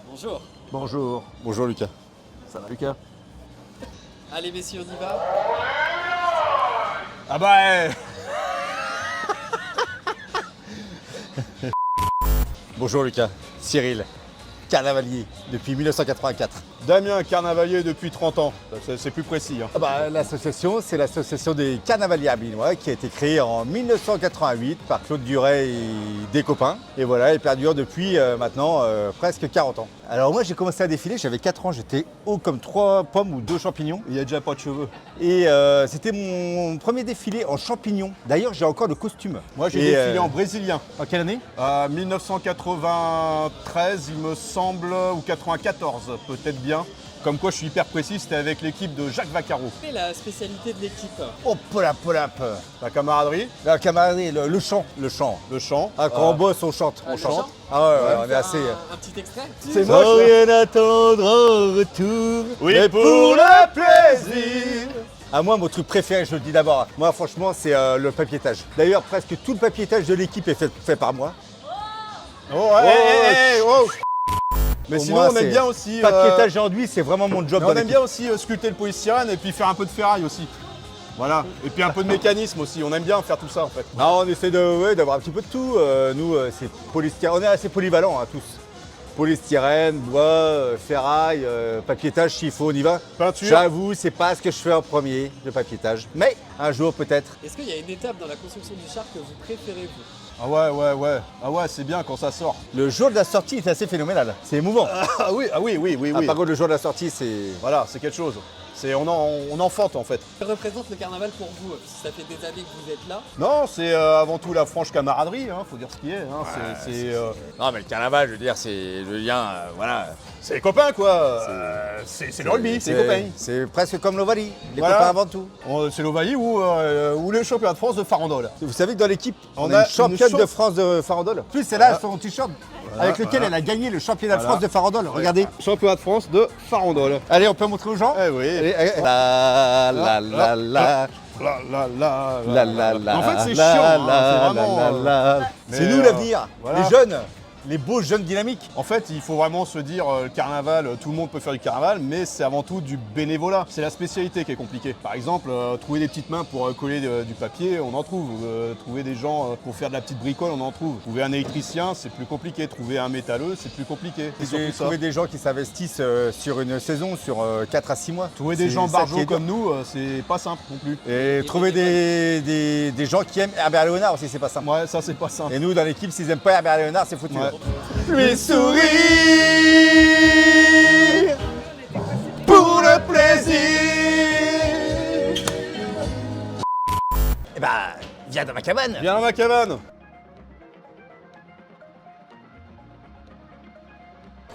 Bonjour. Bonjour. Bonjour Lucas. Ça va Lucas? Allez messieurs, on y va. Ah bah Bonjour Lucas. Cyril, carnavalier depuis 1984. Damien, carnavalier depuis 30 ans. C'est plus précis. Hein. Ah bah, l'association, c'est l'association des carnavaliers abinois qui a été créée en 1988 par Claude Duret et des copains. Et voilà, elle perdure depuis maintenant presque 40 ans. Alors moi j'ai commencé à défiler, j'avais 4 ans, j'étais haut comme 3 pommes ou 2 champignons. Il n'y a déjà pas de cheveux. Et c'était mon premier défilé en champignons. D'ailleurs j'ai encore le costume. Moi j'ai défilé en brésilien. En quelle année? 1993 il me semble, ou 94 peut-être bien. Comme quoi je suis hyper précis, c'était avec l'équipe de Jacques Vaccaro. Quelle est la spécialité de l'équipe? Oh polap. La camaraderie, La camaraderie, le chant. le chant. Ah, quand on bosse, on chante. On On chante. chante. Ah ouais, On on est fait assez. un petit extrait. C'est Sans moche, hein. rien attendre en retour. Oui, mais pour le plaisir. Ah, moi, mon truc préféré, je le dis d'abord, moi, franchement, c'est le papiétage. D'ailleurs, presque tout le papiétage de l'équipe est fait par moi. Oh, hey, oh. Mais Pour sinon moi, on aime c'est bien aussi. Papiétage enduit, c'est vraiment mon job. mais dans on aime l'équipe. bien aussi sculpter le polystyrène et puis faire un peu de ferraille aussi. Voilà. Et puis un peu de mécanisme aussi. On aime bien faire tout ça en fait. Ah, on essaie d'avoir un petit peu de tout. Nous, c'est polystyrène. On est assez polyvalents, hein, tous. Polystyrène, bois, ferraille, papiétage, s'il faut, on y va. Peinture. J'avoue, c'est pas ce que je fais en premier, le papiétage. Mais un jour, peut-être. Est-ce qu'il y a une étape dans la construction du char que vous préférez vous? Ah ouais. Ah ouais, c'est bien quand ça sort. Le jour de la sortie est assez phénoménal. C'est émouvant. Ah oui. Ah, par contre, le jour de la sortie, c'est. Voilà, c'est quelque chose. On enfante en fait. Que représente le carnaval pour vous? Si ça fait des années que vous êtes là. Non, c'est avant tout la franche camaraderie, faut dire ce qui est. Hein. Non, mais le carnaval, je veux dire, c'est le lien, voilà. C'est les copains quoi. C'est le rugby, c'est les copains. C'est presque comme l'Ovalie, les Voilà. copains avant tout. C'est l'Ovalie ou le championnat de France de farandole. Vous savez que dans l'équipe, on On a a une championne une de France de farandole. En plus, c'est là son t-shirt avec lequel elle a gagné le championnat de France de farandole. Regardez. Championnat de France de farandole. Allez, on peut montrer aux gens. Eh oui. Allez. La la la la. En fait, c'est chiant. C'est vraiment. C'est nous l'avenir, voilà. les jeunes, les beaux jeunes dynamiques. En fait, il faut vraiment se dire, le carnaval, tout le monde peut faire du carnaval, mais c'est avant tout du bénévolat. C'est la spécialité qui est compliquée. Par exemple, trouver des petites mains pour coller du papier, on en trouve. Trouver des gens pour faire de la petite bricole, on en trouve. Trouver un électricien, c'est plus compliqué. Trouver un métalleux, c'est plus compliqué. C'est surtout ça. Trouver des gens qui s'investissent sur une saison, sur 4 à 6 mois. Trouver des C'est gens ça qui barjots est dur. comme nous, c'est pas simple non plus. Et trouver des gens qui aiment Herbert Léonard aussi, c'est pas simple. Ouais, ça c'est pas simple. Et nous, dans l'équipe, s'ils aiment pas Herbert Léonard, c'est foutu. Ouais. Lui sourire pour le plaisir. Eh ben, viens dans ma cabane. Viens dans ma cabane.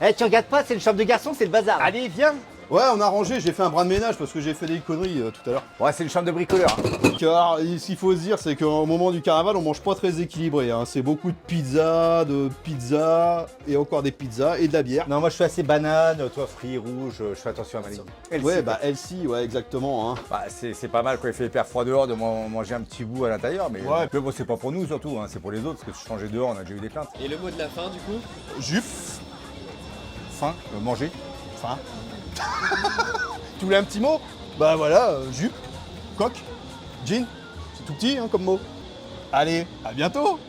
Eh, tu regardes pas, c'est une chambre de garçon, c'est le bazar. Allez, viens. Ouais, on a rangé, j'ai fait un brin de ménage parce que j'ai fait des conneries tout à l'heure. Ouais, c'est une chambre de bricoleur. Car ce qu'il faut se dire, c'est qu'au moment du carnaval, on mange pas très équilibré. Hein. C'est beaucoup de pizza et encore des pizzas et de la bière. Non, moi je suis assez banane, toi fruits rouges, je fais attention à ma ligne. Ouais, bah Elsie, ouais, exactement. Hein. Bah, c'est pas mal quand il fait hyper froid dehors de manger un petit bout à l'intérieur, mais Ouais. bon, c'est pas pour nous surtout, hein, c'est pour les autres, parce que changer dehors, on a déjà eu des plaintes. Et le mot de la fin du coup? Jupe, Faim, manger. fin. Tu voulais un petit mot? Bah voilà, jupe, coq, jean, c'est tout petit hein, comme mot. Allez, à bientôt!